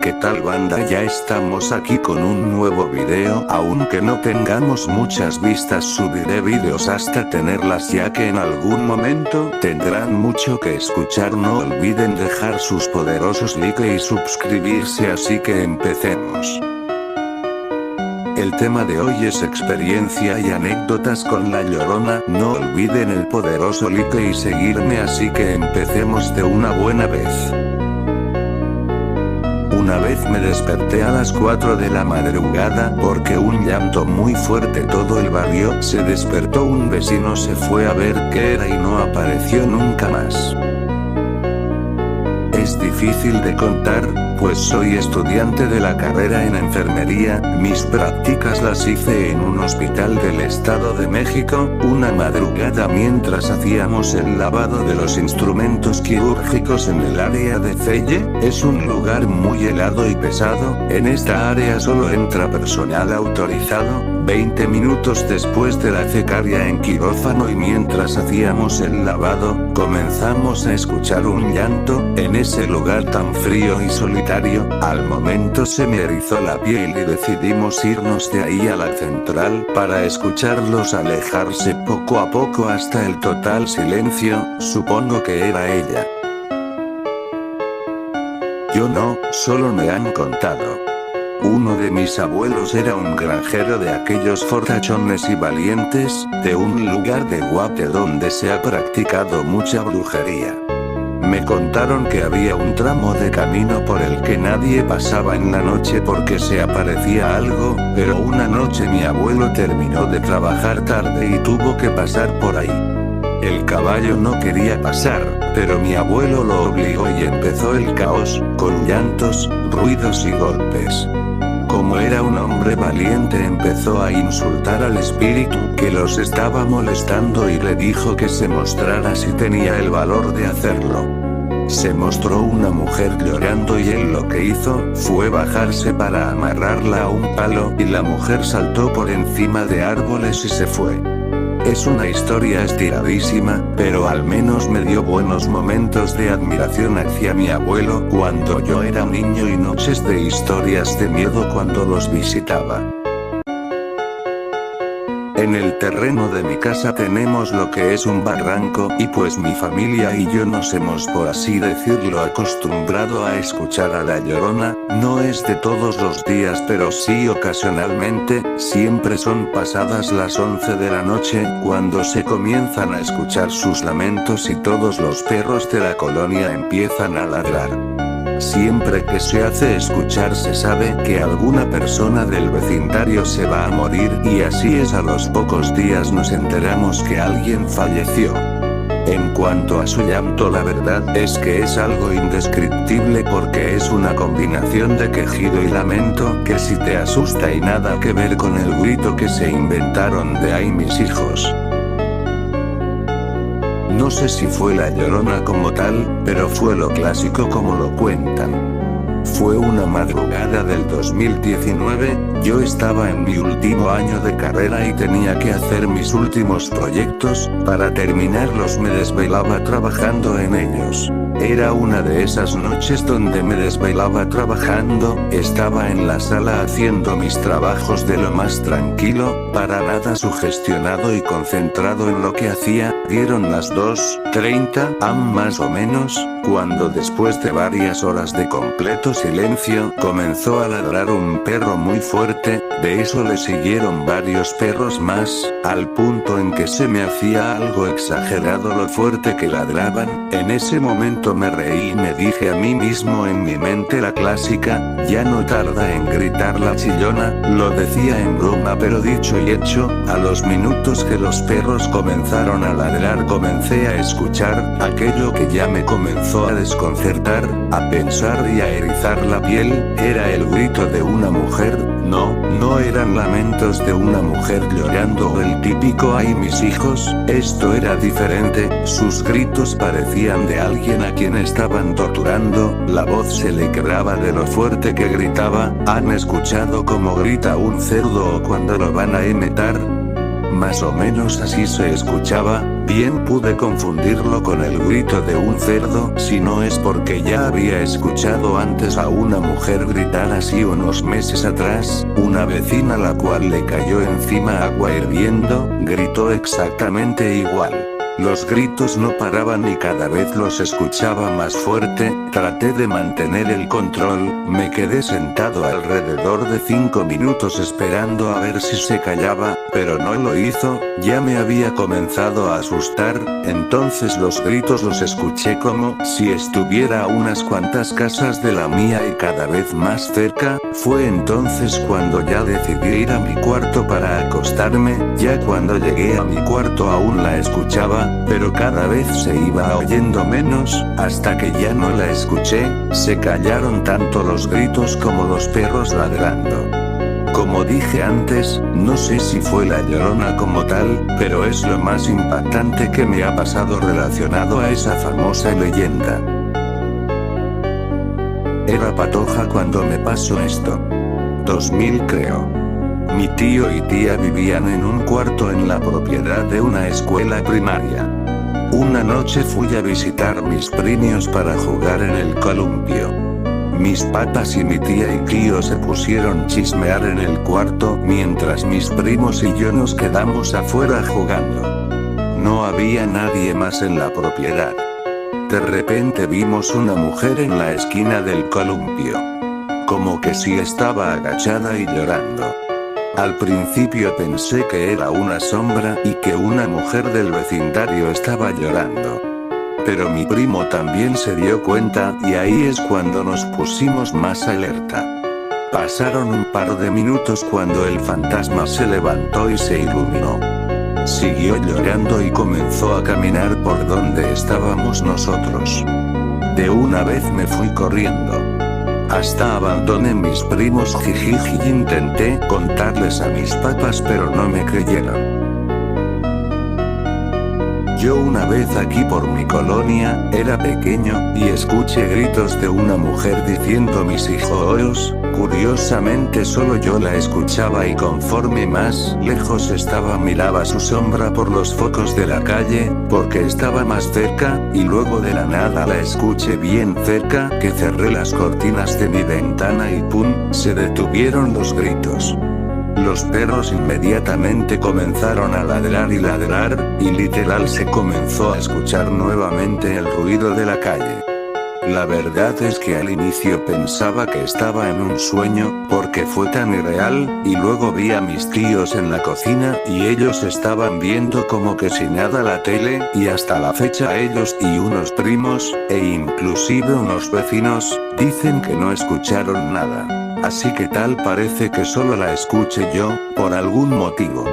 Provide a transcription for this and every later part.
¿Qué tal banda? Ya estamos aquí con un nuevo video. Aunque no tengamos muchas vistas, subiré videos hasta tenerlas, ya que en algún momento tendrán mucho que escuchar. No olviden dejar sus poderosos like y suscribirse, así que empecemos. El tema de hoy es experiencia y anécdotas con La Llorona. No olviden el poderoso like y seguirme, así que empecemos de una buena vez. Una vez me desperté a las 4 de la madrugada porque un llanto muy fuerte todo el barrio. Se despertó un vecino, se fue a ver qué era y no apareció nunca más. Es difícil de contar, pues soy estudiante de la carrera en enfermería. Mis prácticas las hice en un hospital del Estado de México. Una madrugada, mientras hacíamos el lavado de los instrumentos quirúrgicos en el área de Celle, es un lugar muy helado y pesado. En esta área solo entra personal autorizado. 20 minutos después de la cesárea en quirófano y mientras hacíamos el lavado, comenzamos a escuchar un llanto. En ese lugar tan frío y solitario, al momento se me erizó la piel y decidimos irnos de ahí a la central para escucharlos alejarse poco a poco hasta el total silencio. Supongo que era ella. Yo no, solo me han contado. Uno de mis abuelos era un granjero de aquellos fortachones y valientes, de un lugar de Guate donde se ha practicado mucha brujería. Me contaron que había un tramo de camino por el que nadie pasaba en la noche porque se aparecía algo, pero una noche mi abuelo terminó de trabajar tarde y tuvo que pasar por ahí. El caballo no quería pasar, pero mi abuelo lo obligó y empezó el caos, con llantos, ruidos y golpes. Como era un hombre valiente, empezó a insultar al espíritu que los estaba molestando y le dijo que se mostrara si tenía el valor de hacerlo. Se mostró una mujer llorando y él lo que hizo fue bajarse para amarrarla a un palo y la mujer saltó por encima de árboles y se fue. Es una historia estiradísima, pero al menos me dio buenos momentos de admiración hacia mi abuelo cuando yo era niño y noches de historias de miedo cuando los visitaba. En el terreno de mi casa tenemos lo que es un barranco y pues mi familia y yo nos hemos, por así decirlo, acostumbrado a escuchar a La Llorona. No es de todos los días, pero sí ocasionalmente. Siempre son pasadas las 11 de la noche cuando se comienzan a escuchar sus lamentos y todos los perros de la colonia empiezan a ladrar. Siempre que se hace escuchar se sabe que alguna persona del vecindario se va a morir y así es. A los pocos días nos enteramos que alguien falleció. En cuanto a su llanto, la verdad es que es algo indescriptible porque es una combinación de quejido y lamento que si te asusta y nada que ver con el grito que se inventaron de "ay mis hijos". No sé si fue La Llorona como tal, pero fue lo clásico como lo cuentan. Fue una madrugada del 2019, yo estaba en mi último año de carrera y tenía que hacer mis últimos proyectos. Para terminarlos me desvelaba trabajando en ellos. Era una de esas noches donde me desvelaba trabajando. Estaba en la sala haciendo mis trabajos de lo más tranquilo, para nada sugestionado y concentrado en lo que hacía. Dieron las 2:30 am más o menos, cuando después de varias horas de completo silencio, comenzó a ladrar un perro muy fuerte. De eso le siguieron varios perros más, al punto en que se me hacía algo exagerado lo fuerte que ladraban. En ese momento me reí y me dije a mí mismo en mi mente la clásica: ya no tarda en gritar la chillona. Lo decía en broma, pero dicho y hecho, a los minutos que los perros comenzaron a ladrar comencé a escuchar aquello que ya me comenzó a desconcertar, a pensar y a erizar la piel. Era el grito de una mujer. No eran lamentos de una mujer llorando o el típico "ay mis hijos". Esto era diferente. Sus gritos parecían de alguien a quien estaban torturando. La voz se le quebraba de lo fuerte que gritaba. ¿Han escuchado cómo grita un cerdo o cuando lo van a matar? Más o menos así se escuchaba. Bien pude confundirlo con el grito de un cerdo, si no es porque ya había escuchado antes a una mujer gritar así unos meses atrás. Una vecina a la cual le cayó encima agua hirviendo, gritó exactamente igual. Los gritos no paraban y cada vez los escuchaba más fuerte. Traté de mantener el control, me quedé sentado alrededor de 5 minutos esperando a ver si se callaba, pero no lo hizo. Ya me había comenzado a asustar, entonces los gritos los escuché como si estuviera a unas cuantas casas de la mía y cada vez más cerca. Fue entonces cuando ya decidí ir a mi cuarto para acostarme. Ya cuando llegué a mi cuarto aún la escuchaba, pero cada vez se iba oyendo menos, hasta que ya no la escuché. Se callaron tanto los gritos como los perros ladrando. Como dije antes, no sé si fue la Llorona como tal, pero es lo más impactante que me ha pasado relacionado a esa famosa leyenda. Era patoja cuando me pasó esto. 2000 creo. Mi tío y tía vivían en un cuarto en la propiedad de una escuela primaria. Una noche fui a visitar mis primos para jugar en el columpio. Mis papás y mi tía y tío se pusieron a chismear en el cuarto mientras mis primos y yo nos quedamos afuera jugando. No había nadie más en la propiedad. De repente vimos una mujer en la esquina del columpio. Como que sí estaba agachada y llorando. Al principio pensé que era una sombra y que una mujer del vecindario estaba llorando. Pero mi primo también se dio cuenta y ahí es cuando nos pusimos más alerta. Pasaron un par de minutos cuando el fantasma se levantó y se iluminó. Siguió llorando y comenzó a caminar por donde estábamos nosotros. De una vez me fui corriendo. Hasta abandoné mis primos jijiji y intenté contarles a mis papás pero no me creyeron. Yo una vez aquí por mi colonia, era pequeño, y escuché gritos de una mujer diciendo mis hijos. Curiosamente solo yo la escuchaba y conforme más lejos estaba miraba su sombra por los focos de la calle, porque estaba más cerca, y luego de la nada la escuché bien cerca que cerré las cortinas de mi ventana y ¡pum!, se detuvieron los gritos. Los perros inmediatamente comenzaron a ladrar, y literal se comenzó a escuchar nuevamente el ruido de la calle. La verdad es que al inicio pensaba que estaba en un sueño, porque fue tan irreal, y luego vi a mis tíos en la cocina y ellos estaban viendo como que sin nada la tele, y hasta la fecha ellos y unos primos, e inclusive unos vecinos, dicen que no escucharon nada. Así que tal parece que solo la escuché yo, por algún motivo.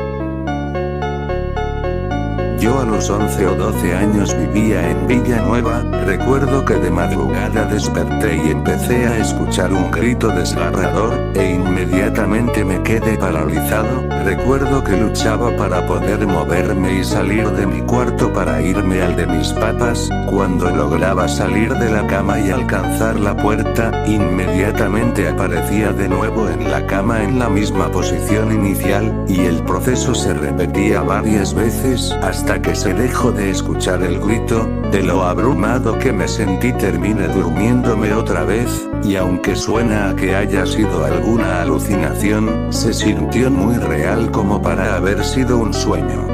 Yo a los 11 o 12 años vivía en Villanueva. Recuerdo que de madrugada desperté y empecé a escuchar un grito desgarrador, e inmediatamente me quedé paralizado. Recuerdo que luchaba para poder moverme y salir de mi cuarto para irme al de mis papás. Cuando lograba salir de la cama y alcanzar la puerta, inmediatamente aparecía de nuevo en la cama en la misma posición inicial, y el proceso se repetía varias veces hasta que se dejó de escuchar el grito. De lo abrumado que me sentí terminé durmiéndome otra vez, y aunque suena a que haya sido alguna alucinación, se sintió muy real como para haber sido un sueño.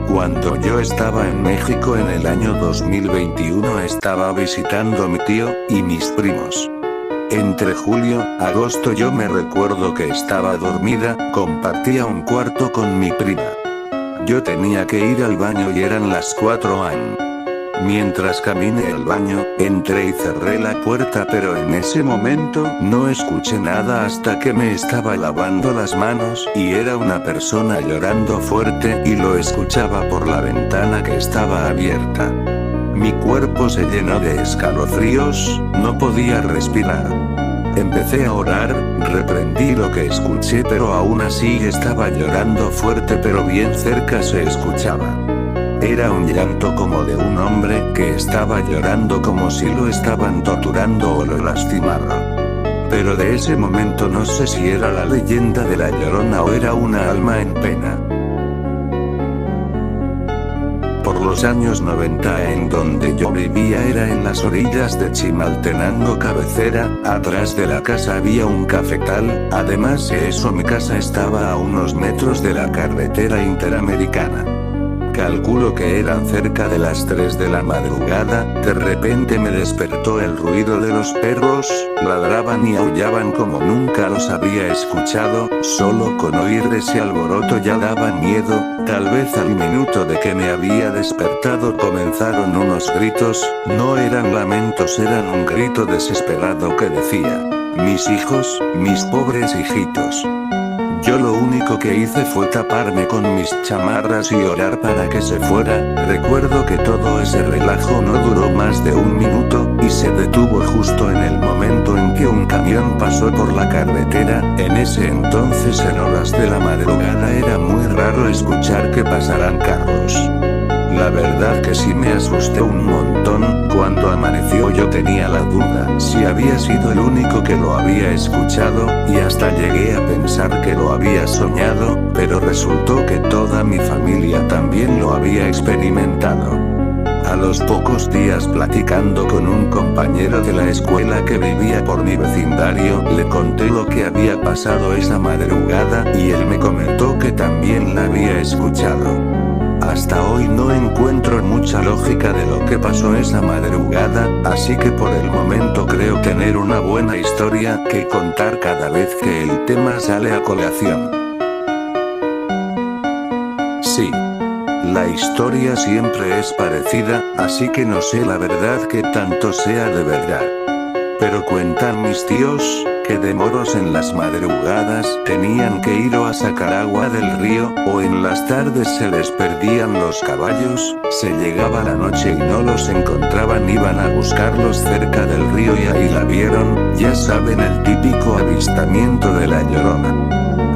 Cuando yo estaba en México en el año 2021 estaba visitando a mi tío y mis primos. Entre julio, agosto yo me recuerdo que estaba dormida, compartía un cuarto con mi prima. Yo tenía que ir al baño y eran las 4 am. Mientras caminé al baño, entré y cerré la puerta, pero en ese momento no escuché nada hasta que me estaba lavando las manos y era una persona llorando fuerte y lo escuchaba por la ventana que estaba abierta. Mi cuerpo se llenó de escalofríos, no podía respirar. Empecé a orar, reprendí lo que escuché, pero aún así estaba llorando fuerte, pero bien cerca se escuchaba. Era un llanto como de un hombre que estaba llorando como si lo estaban torturando o lo lastimaron. pero de ese momento no sé si era la leyenda de la Llorona o era una alma en pena. Por los años 90 en donde yo vivía era en las orillas de Chimaltenango cabecera, atrás de la casa había un cafetal, además de eso mi casa estaba a unos metros de la carretera interamericana. Calculo que eran cerca de las 3 de la madrugada, de repente me despertó el ruido de los perros, ladraban y aullaban como nunca los había escuchado, solo con oír ese alboroto ya daba miedo, tal vez al minuto de que me había despertado comenzaron unos gritos, no eran lamentos, eran un grito desesperado que decía: mis hijos, mis pobres hijitos. Yo lo único que hice fue taparme con mis chamarras y orar para que se fuera. Recuerdo que todo ese relajo no duró más de un minuto, y se detuvo justo en el momento en que un camión pasó por la carretera. En ese entonces en horas de la madrugada era muy raro escuchar que pasaran carros. La verdad que sí me asusté un montón. Cuando amaneció yo tenía la duda si había sido el único que lo había escuchado, y hasta llegué a pensar que lo había soñado, pero resultó que toda mi familia también lo había experimentado. A los pocos días, platicando con un compañero de la escuela que vivía por mi vecindario, le conté lo que había pasado esa madrugada, y él me comentó que también la había escuchado. Hasta hoy no encuentro mucha lógica de lo que pasó esa madrugada, así que por el momento creo tener una buena historia que contar cada vez que el tema sale a colación. Sí. La historia siempre es parecida, así que no sé la verdad que tanto sea de verdad. Pero cuentan mis tíos, que de moros en las madrugadas tenían que ir o a sacar agua del río, o en las tardes se les perdían los caballos, se llegaba la noche y no los encontraban, iban a buscarlos cerca del río y ahí la vieron, ya saben, el típico avistamiento de la Llorona.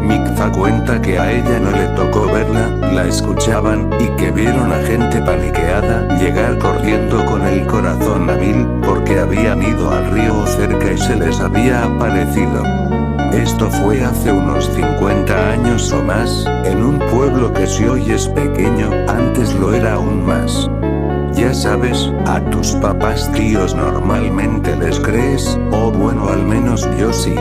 Mikza cuenta que a ella no le tocó verla, la escuchaban, y que vieron a gente paniqueada llegar corriendo con el corazón a mil, porque habían ido al río cerca y se les había aparecido. Esto fue hace unos 50 años o más, en un pueblo que si hoy es pequeño, antes lo era aún más. Ya sabes, a tus papás tíos normalmente les crees, o bueno, al menos yo sí.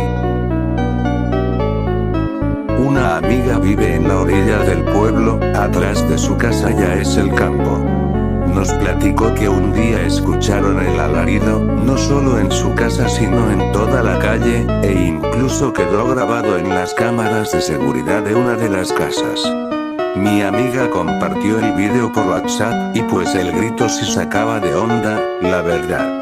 Una amiga vive en la orilla del pueblo, atrás de su casa ya es el campo. Nos platicó que un día escucharon el alarido, no solo en su casa sino en toda la calle, e incluso quedó grabado en las cámaras de seguridad de una de las casas. Mi amiga compartió el vídeo por WhatsApp, y pues el grito se sacaba de onda, la verdad.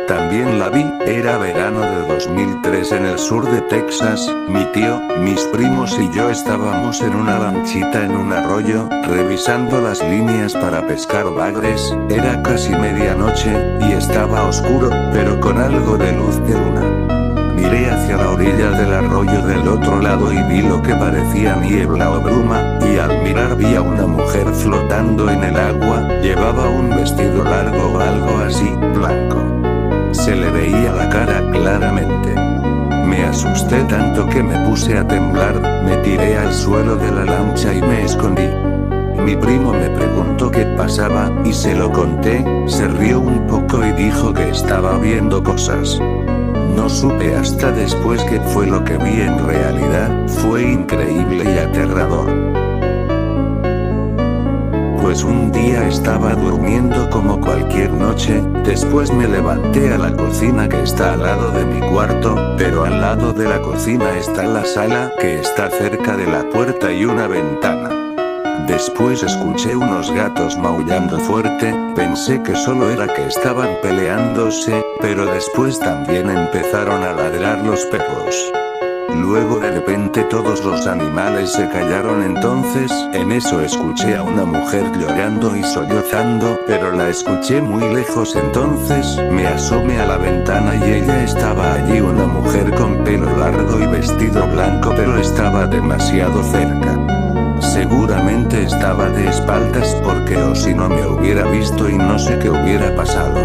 También la vi, era verano de 2003 en el sur de Texas, mi tío, mis primos y yo estábamos en una lanchita en un arroyo, revisando las líneas para pescar bagres, era casi medianoche, y estaba oscuro, pero con algo de luz de luna. Miré hacia la orilla del arroyo del otro lado y vi lo que parecía niebla o bruma, y al mirar vi a una mujer flotando en el agua, llevaba un vestido largo o algo así, blanco. Se le veía la cara claramente. Me asusté tanto que me puse a temblar, me tiré al suelo de la lancha y me escondí. Mi primo me preguntó qué pasaba, y se lo conté, se rió un poco y dijo que estaba viendo cosas. No supe hasta después qué fue lo que vi en realidad, fue increíble y aterrador. Pues un día estaba durmiendo como cualquier noche, después me levanté a la cocina que está al lado de mi cuarto, pero al lado de la cocina está la sala, que está cerca de la puerta y una ventana. Después escuché unos gatos maullando fuerte, pensé que solo era que estaban peleándose, pero después también empezaron a ladrar los perros. Luego de repente todos los animales se callaron, entonces, en eso escuché a una mujer llorando y sollozando, pero la escuché muy lejos, entonces, me asomé a la ventana y ella estaba allí, una mujer con pelo largo y vestido blanco, pero estaba demasiado cerca. Seguramente estaba de espaldas porque o si no me hubiera visto y no sé qué hubiera pasado.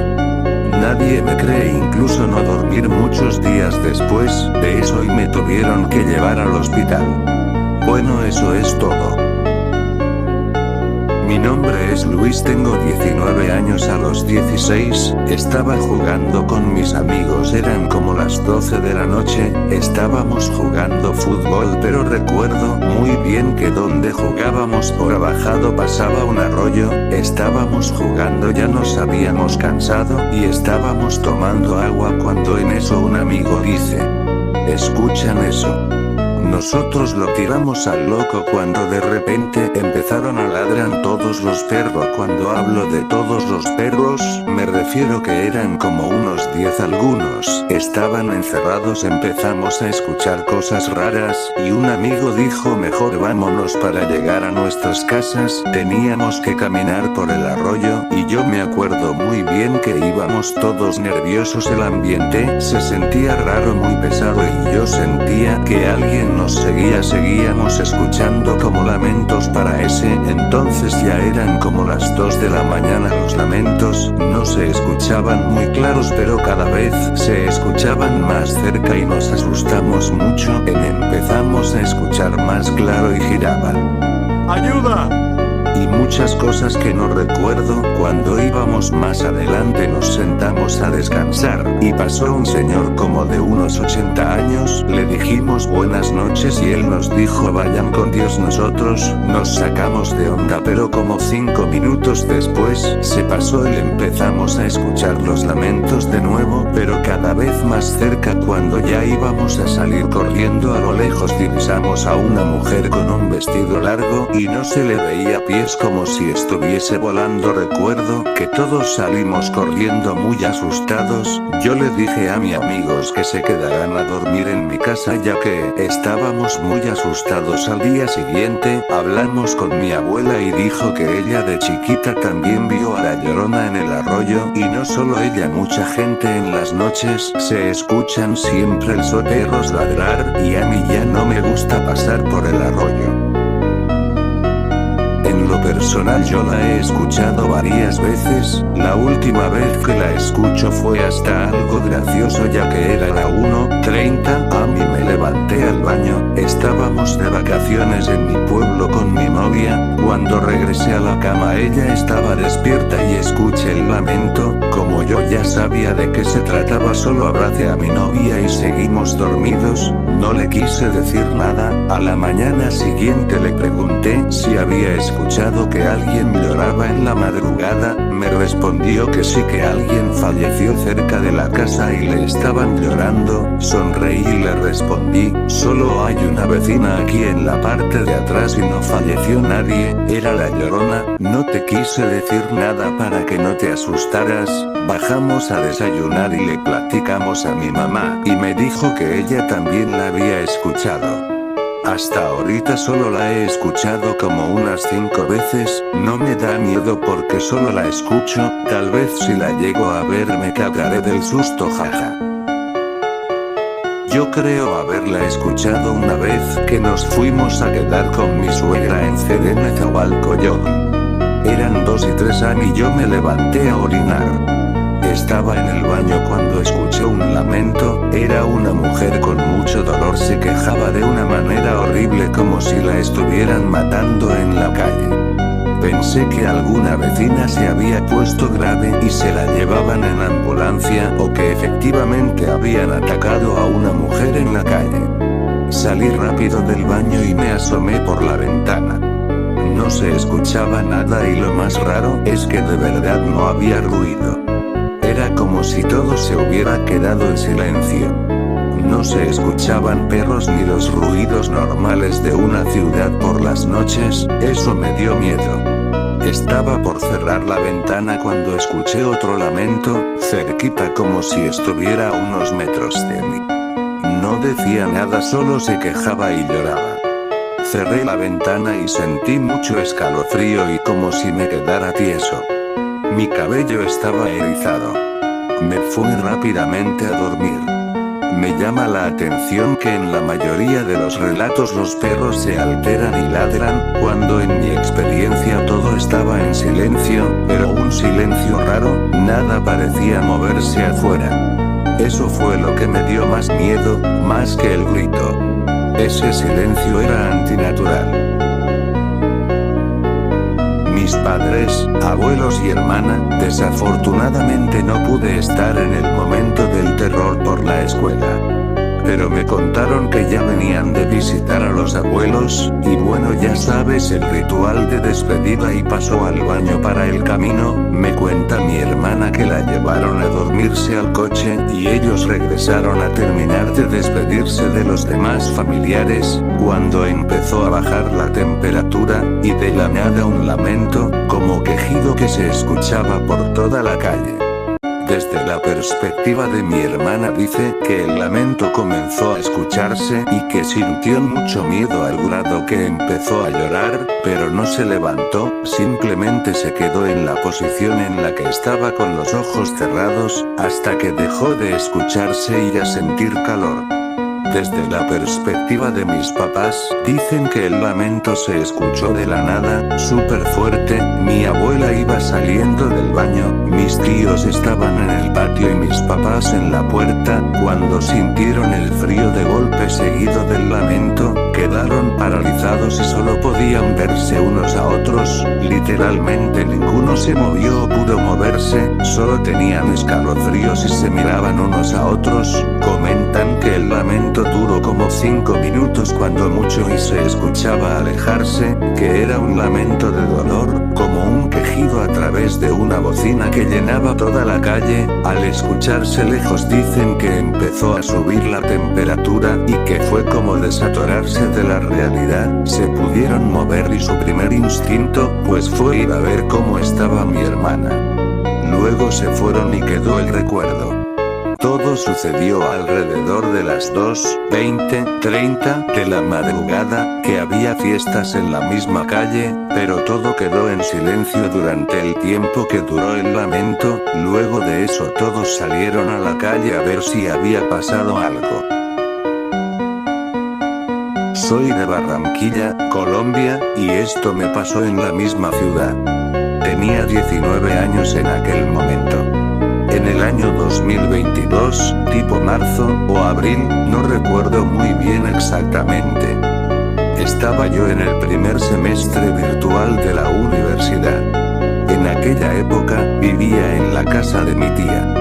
Nadie me cree, incluso no dormir muchos días después de eso y me tuvieron que llevar al hospital. Bueno, eso es todo. Mi nombre es Luis, tengo 19 años. A los 16, estaba jugando con mis amigos, eran como las 12 de la noche, estábamos jugando fútbol, pero recuerdo muy bien que donde jugábamos por abajado pasaba un arroyo, estábamos jugando, ya nos habíamos cansado y estábamos tomando agua cuando en eso un amigo dice: ¿escuchan eso? Nosotros lo tiramos al loco cuando de repente empezaron a ladrar todos los perros. Cuando hablo de todos los perros, me refiero que eran como unos 10 algunos. Estaban encerrados, empezamos a escuchar cosas raras y un amigo dijo: mejor vámonos para llegar a nuestras casas. Teníamos que caminar por el arroyo y yo me acuerdo muy bien que íbamos todos nerviosos, el ambiente se sentía raro, muy pesado y yo sentía que alguien nos seguía. Seguíamos escuchando como lamentos. Para ese entonces ya eran como las 2 de la mañana. Los lamentos no se escuchaban muy claros, pero cada vez se escuchaban más cerca y nos asustamos mucho. Empezamos a escuchar más claro y giraban. ¡Ayuda! Y muchas cosas que no recuerdo. Cuando íbamos más adelante nos sentamos a descansar y pasó un señor como de unos 80 años, le dijimos buenas noches y él nos dijo: vayan con Dios. Nosotros nos sacamos de onda, pero como 5 minutos después se pasó y empezamos a escuchar los lamentos de nuevo, pero cada vez más cerca. Cuando ya íbamos a salir corriendo, a lo lejos divisamos a una mujer con un vestido largo y no se le veía pies, como si estuviese volando. Recuerdo que todos salimos corriendo muy asustados. Yo le dije a mis amigos que se quedaran a dormir en mi casa ya que estábamos muy asustados. Al día siguiente hablamos con mi abuela y dijo que ella de chiquita también vio a la Llorona en el arroyo, y no solo ella, mucha gente. En las noches se escuchan siempre los perros ladrar y a mí ya no me gusta pasar por el arroyo. En lo personal yo la he escuchado varias veces. La última vez que la escucho fue hasta algo gracioso, ya que era la 1:30 a mí me levanté al baño. Estábamos de vacaciones en mi pueblo con mi novia. Cuando regresé a la cama ella estaba despierta y escuché el lamento. Como yo ya sabía de qué se trataba, solo abracé a mi novia y seguimos dormidos. No le quise decir nada. A la mañana siguiente le pregunté si había escuchado que alguien lloraba en la madrugada. Me respondió que sí, que alguien falleció cerca de la casa y le estaban llorando. Sonreí y le respondí: solo hay una vecina aquí en la parte de atrás y no falleció nadie, era la Llorona. No te quise decir nada para que no te asustaras. Bajamos a desayunar y le platicamos a mi mamá y me dijo que ella también la había escuchado. Hasta ahorita solo la he escuchado como unas 5 veces, no me da miedo porque solo la escucho. Tal vez si la llego a ver me cagaré del susto, jaja. Yo creo haberla escuchado una vez que nos fuimos a quedar con mi suegra en Nezahualcóyotl. Eran 2 y 3 años y yo me levanté a orinar. Estaba en el baño cuando escuché un lamento. Era una mujer con mucho dolor, se quejaba de una manera horrible como si la estuvieran matando en la calle. Pensé que alguna vecina se había puesto grave y se la llevaban en ambulancia, o que efectivamente habían atacado a una mujer en la calle. Salí rápido del baño y me asomé por la ventana. No se escuchaba nada y lo más raro es que de verdad no había ruido. Era como si todo se hubiera quedado en silencio. No se escuchaban perros ni los ruidos normales de una ciudad por las noches. Eso me dio miedo. Estaba por cerrar la ventana cuando escuché otro lamento, cerquita, como si estuviera a unos metros de mí. No decía nada, solo se quejaba y lloraba. Cerré la ventana y sentí mucho escalofrío y como si me quedara tieso. Mi cabello estaba erizado. Me fui rápidamente a dormir. Me llama la atención que en la mayoría de los relatos los perros se alteran y ladran, cuando en mi experiencia todo estaba en silencio, pero un silencio raro, nada parecía moverse afuera. Eso fue lo que me dio más miedo, más que el grito. Ese silencio era antinatural. Mis padres, abuelos y hermana, desafortunadamente no pude estar en el momento del terror por la escuela. Pero me contaron que ya venían de visitar a los abuelos, y bueno, ya sabes, el ritual de despedida y pasó al baño para el camino. Me cuenta mi hermana que la llevaron a dormirse al coche, y ellos regresaron a terminar de despedirse de los demás familiares, cuando empezó a bajar la temperatura, y de la nada un lamento, como quejido que se escuchaba por toda la calle. Desde la perspectiva de mi hermana dice que el lamento comenzó a escucharse y que sintió mucho miedo al grado que empezó a llorar, pero no se levantó, simplemente se quedó en la posición en la que estaba con los ojos cerrados, hasta que dejó de escucharse y a sentir calor. Desde la perspectiva de mis papás, dicen que el lamento se escuchó de la nada, súper fuerte. Mi abuela iba saliendo del baño, mis tíos estaban en el patio y mis papás en la puerta, cuando sintieron el frío de golpe seguido del lamento, quedaron paralizados y solo podían verse unos a otros, literalmente ninguno se movió o pudo moverse, solo tenían escalofríos y se miraban unos a otros. Comentan que el lamento duró como 5 minutos cuando mucho y se escuchaba alejarse, que era un lamento de dolor, como un quejido a través de una bocina que llenaba toda la calle. Al escucharse lejos dicen que empezó a subir la temperatura y que fue como desatorarse de la realidad, se pudieron mover y su primer instinto, pues fue ir a ver cómo estaba mi hermana. Luego se fueron y quedó el recuerdo. Todo sucedió alrededor de las 2:20-30 de la madrugada, que había fiestas en la misma calle, pero todo quedó en silencio durante el tiempo que duró el lamento. Luego de eso todos salieron a la calle a ver si había pasado algo. Soy de Barranquilla, Colombia, y esto me pasó en la misma ciudad. Tenía 19 años en aquel momento. En el año 2022, tipo marzo o abril, no recuerdo muy bien exactamente. Estaba yo en el primer semestre virtual de la universidad. En aquella época, vivía en la casa de mi tía.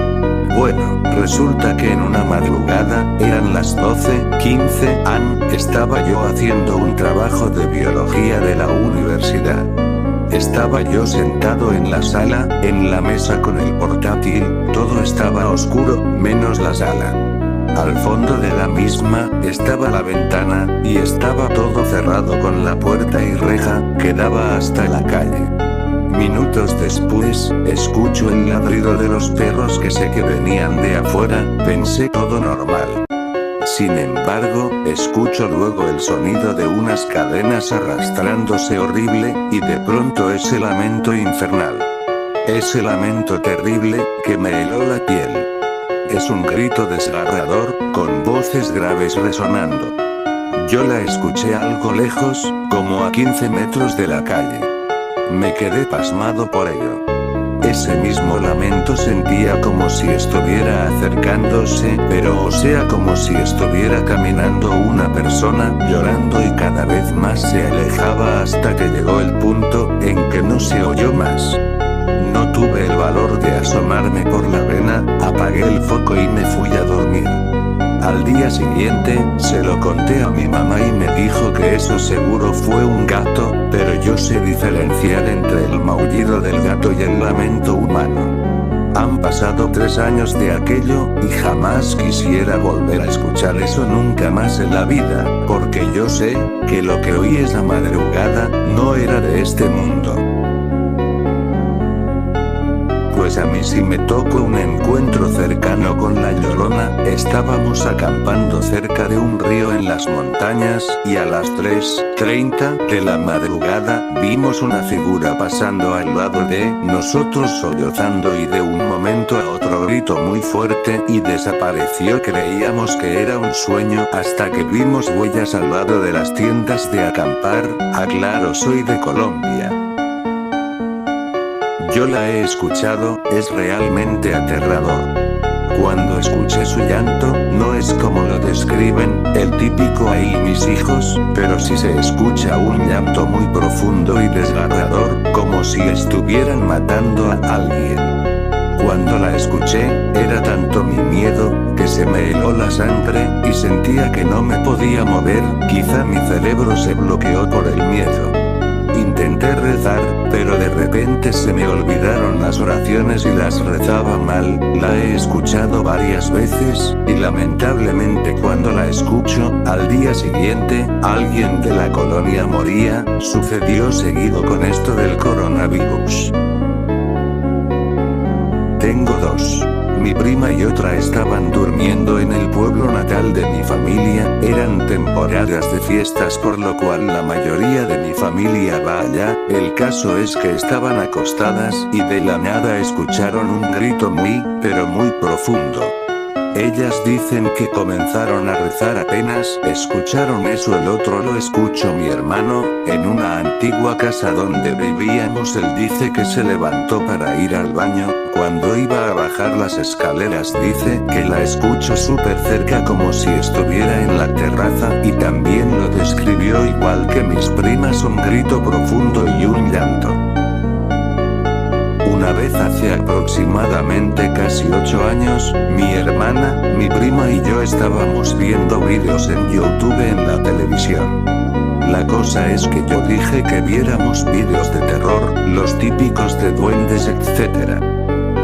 Bueno, resulta que en una madrugada, eran las 12:15 am, estaba yo haciendo un trabajo de biología de la universidad. Estaba yo sentado en la sala, en la mesa con el portátil, todo estaba oscuro, menos la sala. Al fondo de la misma, estaba la ventana, y estaba todo cerrado con la puerta y reja, que daba hasta la calle. Minutos después, escucho el ladrido de los perros que sé que venían de afuera, pensé todo normal. Sin embargo, escucho luego el sonido de unas cadenas arrastrándose horrible, y de pronto ese lamento infernal. Ese lamento terrible, que me heló la piel. Es un grito desgarrador, con voces graves resonando. Yo la escuché algo lejos, como a 15 metros de la calle. Me quedé pasmado por ello. Ese mismo lamento sentía como si estuviera acercándose, pero o sea como si estuviera caminando una persona, llorando, y cada vez más se alejaba hasta que llegó el punto en que no se oyó más. No tuve el valor de asomarme por la vena, apagué el foco y me fui a dormir. Al día siguiente, se lo conté a mi mamá y me dijo que eso seguro fue un gato, pero yo sé diferenciar entre el maullido del gato y el lamento humano. Han pasado 3 años de aquello, y jamás quisiera volver a escuchar eso nunca más en la vida, porque yo sé que lo que oí esa madrugada no era de este mundo. Pues a mí sí me tocó un encuentro cercano con la Llorona, Estábamos acampando cerca de un río en las montañas, y a las 3:30 de la madrugada, vimos una figura pasando al lado de nosotros sollozando y de un momento a otro gritó muy fuerte y desapareció. Creíamos que era un sueño hasta que vimos huellas al lado de las tiendas de acampar. Aclaro, soy de Colombia. Yo la he escuchado, es realmente aterrador. Cuando escuché su llanto, no es como lo describen, el típico "ahí mis hijos", pero sí se escucha un llanto muy profundo y desgarrador, como si estuvieran matando a alguien. Cuando la escuché, era tanto mi miedo, que se me heló la sangre, y sentía que no me podía mover, quizá mi cerebro se bloqueó por el miedo. Intenté rezar, pero de repente se me olvidaron las oraciones y las rezaba mal. La he escuchado varias veces, y lamentablemente cuando la escucho, al día siguiente, alguien de la colonia moría. Sucedió seguido con esto del coronavirus. Tengo dos. Mi prima y otra estaban durmiendo en el pueblo natal de mi familia, eran temporadas de fiestas por lo cual la mayoría de mi familia va allá. El caso es que estaban acostadas y de la nada escucharon un grito muy, pero muy profundo. Ellas dicen que comenzaron a rezar apenas escucharon eso. El otro lo escuchó mi hermano, en una antigua casa donde vivíamos. Él dice que se levantó para ir al baño, cuando iba a bajar las escaleras dice que la escuchó súper cerca como si estuviera en la terraza, y también lo describió igual que mis primas, un grito profundo y un llanto. Una vez hace aproximadamente casi 8 años, mi hermana, mi prima y yo estábamos viendo vídeos en YouTube en la televisión. La cosa es que yo dije que viéramos vídeos de terror, los típicos de duendes, etc.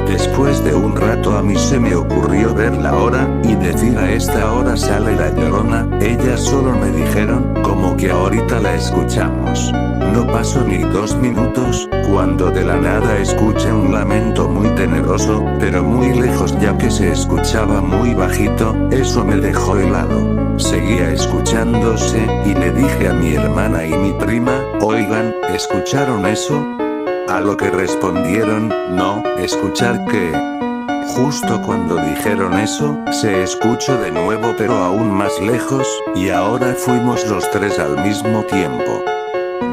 Después de un rato a mí se me ocurrió ver la hora, y decir a esta hora sale la Llorona. Ellas solo me dijeron, como que ahorita la escuchamos. No pasó ni 2 minutos, cuando de la nada escuché un lamento muy tenebroso, pero muy lejos ya que se escuchaba muy bajito. Eso me dejó helado. Seguía escuchándose, y le dije a mi hermana y mi prima, oigan, ¿escucharon eso? A lo que respondieron, no, ¿escuchar qué? Justo cuando dijeron eso, se escuchó de nuevo pero aún más lejos, y ahora fuimos los tres al mismo tiempo.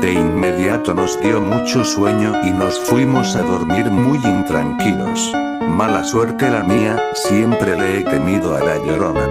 De inmediato nos dio mucho sueño y nos fuimos a dormir muy intranquilos. Mala suerte la mía, siempre le he temido a la Llorona.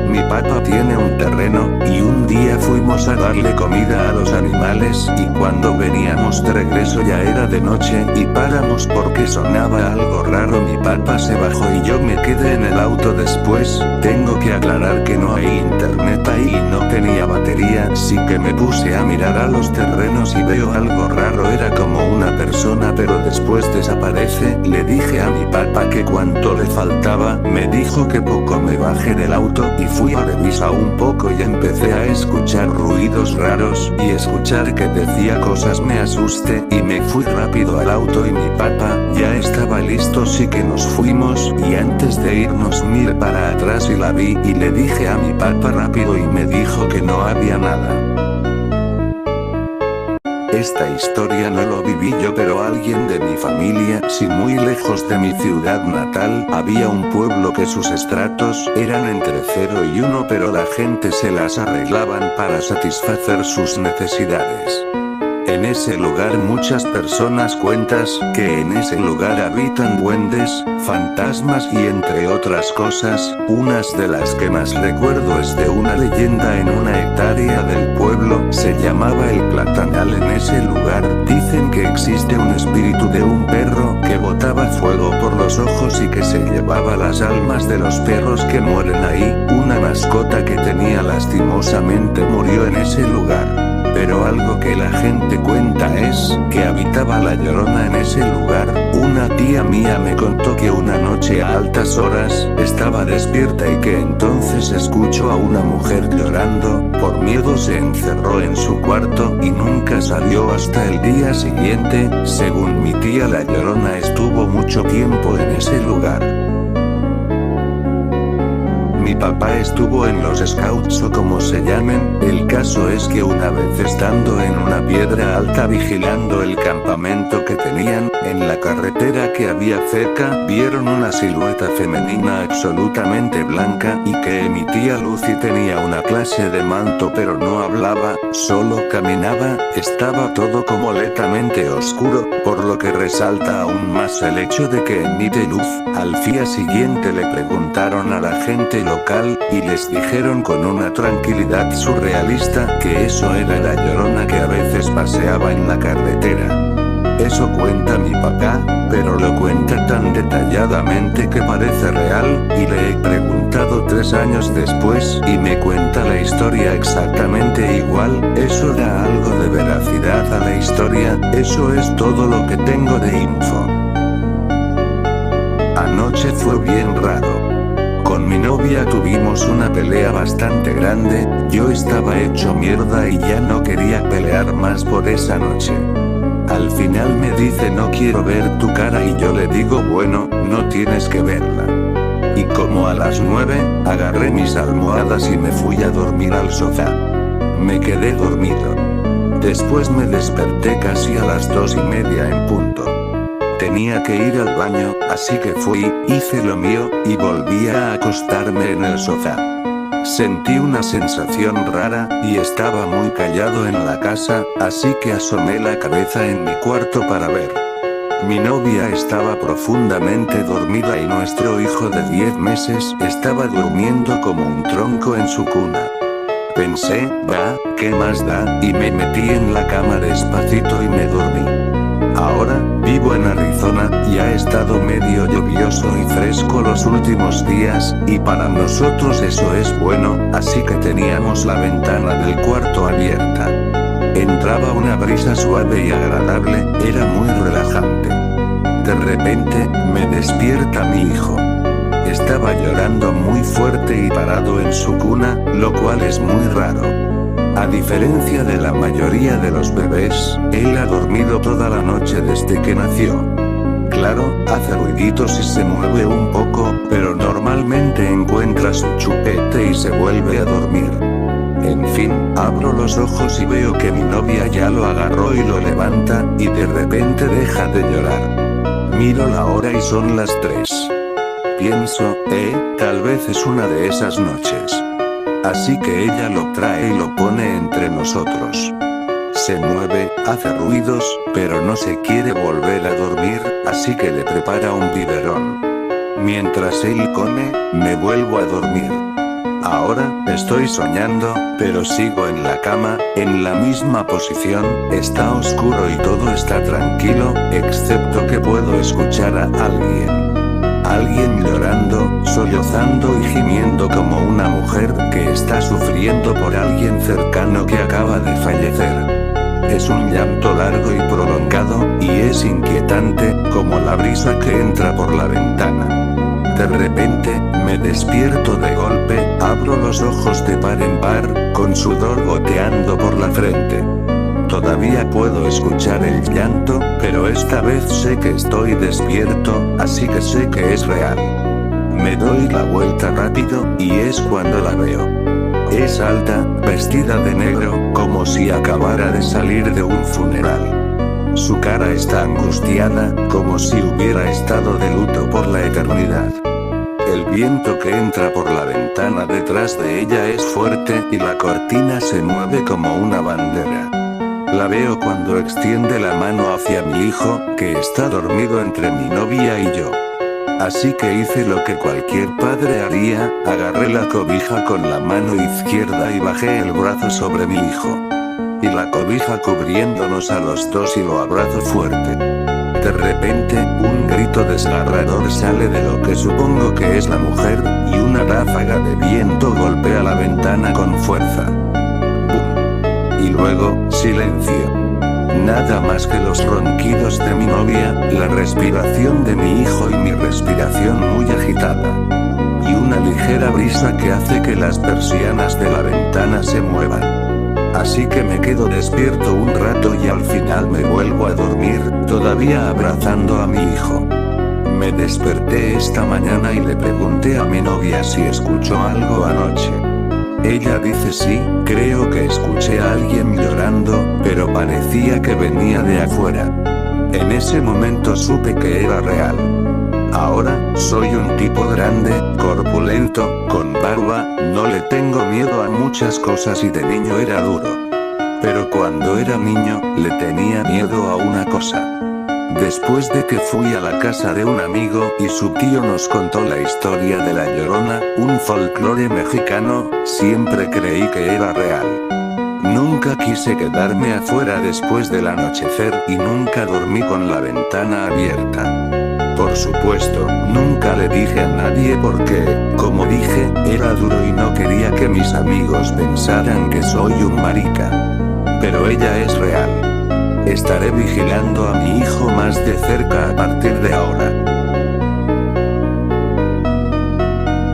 Mi papá tiene un terreno, y un día fuimos a darle comida a los animales, y cuando veníamos de regreso ya era de noche, y paramos porque sonaba algo raro. Mi papá se bajó y yo me quedé en el auto. Después, tengo que aclarar que no hay internet ahí y no tenía batería, así que me puse a mirar a los terrenos y veo algo raro. Era como una persona pero después desaparece. Le dije a mi papá que cuánto le faltaba, me dijo que poco. Me bajé del auto y fui a revisar un poco y empecé a escuchar ruidos raros, y escuchar que decía cosas me asusté, y me fui rápido al auto y mi papá ya estaba listo, así que nos fuimos, y antes de irnos miré para atrás y la vi, y le dije a mi papá rápido y me dijo que no había nada. Esta historia no lo viví yo, pero alguien de mi familia, sí, muy lejos de mi ciudad natal. Había un pueblo que sus estratos eran entre 0 y 1, pero la gente se las arreglaban para satisfacer sus necesidades. En ese lugar muchas personas cuentas que en ese lugar habitan duendes, fantasmas y entre otras cosas. Unas de las que más recuerdo es de una leyenda en una hectárea del pueblo, se llamaba el Platanal. En ese lugar dicen que existe un espíritu de un perro que botaba fuego por los ojos y que se llevaba las almas de los perros que mueren ahí. Una mascota que tenía lastimosamente murió en ese lugar. Pero algo que la gente cuenta es que habitaba la Llorona en ese lugar. Una tía mía me contó que una noche a altas horas estaba despierta y que entonces escuchó a una mujer llorando. Por miedo se encerró en su cuarto y nunca salió hasta el día siguiente. Según mi tía, la Llorona estuvo mucho tiempo en ese lugar. mi papá estuvo en los scouts o como se llamen. El caso es que una vez estando en una piedra alta vigilando el campamento que tenían, en la carretera que había cerca, vieron una silueta femenina absolutamente blanca y que emitía luz y tenía una clase de manto, pero no hablaba, solo caminaba. Estaba todo completamente oscuro, por lo que resalta aún más el hecho de que emite luz. Al día siguiente le preguntaron a la gente local, y les dijeron con una tranquilidad surrealista que eso era la Llorona que a veces paseaba en la carretera. Eso cuenta mi papá, pero lo cuenta tan detalladamente que parece real, y le he preguntado 3 años después y me cuenta la historia exactamente igual. Eso da algo de veracidad a la historia. Eso es todo lo que tengo de info. Anoche fue bien raro. Con mi novia tuvimos una pelea bastante grande. Yo estaba hecho mierda y ya no quería pelear más por esa noche. Al final me dice no quiero ver tu cara y yo le digo bueno, no tienes que verla. Y como a las 9, agarré mis almohadas y me fui a dormir al sofá. Me quedé dormido. Después me desperté casi a las 2:30 en punto. Tenía que ir al baño, así que fui, hice lo mío, y volví a acostarme en el sofá. Sentí una sensación rara, y estaba muy callado en la casa, así que asomé la cabeza en mi cuarto para ver. Mi novia estaba profundamente dormida y nuestro hijo de 10 meses estaba durmiendo como un tronco en su cuna. Pensé, va, ¿qué más da? Y me metí en la cama despacito y me dormí. Ahora, vivo en Arizona, y ha estado medio lluvioso y fresco los últimos días, y para nosotros eso es bueno, así que teníamos la ventana del cuarto abierta. Entraba una brisa suave y agradable, era muy relajante. De repente, me despierta mi hijo. Estaba llorando muy fuerte y parado en su cuna, lo cual es muy raro. A diferencia de la mayoría de los bebés, él ha dormido toda la noche desde que nació. Claro, hace ruiditos y se mueve un poco, pero normalmente encuentra su chupete y se vuelve a dormir. En fin, abro los ojos y veo que mi novia ya lo agarró y lo levanta, y de repente deja de llorar. Miro la hora y son las 3. Pienso, tal vez es una de esas noches. Así que ella lo trae y lo pone entre nosotros. Se mueve, hace ruidos, pero no se quiere volver a dormir, así que le prepara un biberón. Mientras él come, me vuelvo a dormir. Ahora, estoy soñando, pero sigo en la cama, en la misma posición. Está oscuro y todo está tranquilo, excepto que puedo escuchar a alguien. Alguien llorando, sollozando y gimiendo como una mujer que está sufriendo por alguien cercano que acaba de fallecer. Es un llanto largo y prolongado, y es inquietante, como la brisa que entra por la ventana. De repente, me despierto de golpe, abro los ojos de par en par, con sudor goteando por la frente. Todavía puedo escuchar el llanto, pero esta vez sé que estoy despierto, así que sé que es real. Me doy la vuelta rápido, y es cuando la veo. Es alta, vestida de negro, como si acabara de salir de un funeral. Su cara está angustiada, como si hubiera estado de luto por la eternidad. El viento que entra por la ventana detrás de ella es fuerte, y la cortina se mueve como una bandera. La veo cuando extiende la mano hacia mi hijo, que está dormido entre mi novia y yo. Así que hice lo que cualquier padre haría, agarré la cobija con la mano izquierda y bajé el brazo sobre mi hijo. Y la cobija cubriéndonos a los dos y lo abrazo fuerte. De repente, un grito desgarrador sale de lo que supongo que es la mujer, y una ráfaga de viento golpea la ventana con fuerza. Y luego, silencio. Nada más que los ronquidos de mi novia, la respiración de mi hijo y mi respiración muy agitada. Y una ligera brisa que hace que las persianas de la ventana se muevan. Así que me quedo despierto un rato y al final me vuelvo a dormir, todavía abrazando a mi hijo. Me desperté esta mañana y le pregunté a mi novia si escuchó algo anoche. Ella dice sí, creo que escuché a alguien llorando, pero parecía que venía de afuera. En ese momento supe que era real. Ahora, soy un tipo grande, corpulento, con barba, no le tengo miedo a muchas cosas y de niño era duro. Pero cuando era niño, le tenía miedo a una cosa. Después de que fui a la casa de un amigo y su tío nos contó la historia de La Llorona, un folclore mexicano, siempre creí que era real. Nunca quise quedarme afuera después del anochecer y nunca dormí con la ventana abierta. Por supuesto, nunca le dije a nadie porque, como dije, era duro y no quería que mis amigos pensaran que soy un marica. Pero ella es real. Estaré vigilando a mi hijo más de cerca a partir de ahora.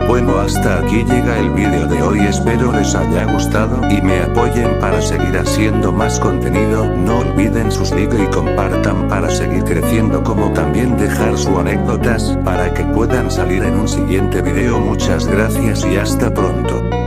Bueno, hasta aquí llega el vídeo de hoy, espero les haya gustado y me apoyen para seguir haciendo más contenido. No olviden sus like y compartan para seguir creciendo, como también dejar sus anécdotas para que puedan salir en un siguiente vídeo. Muchas gracias y hasta pronto.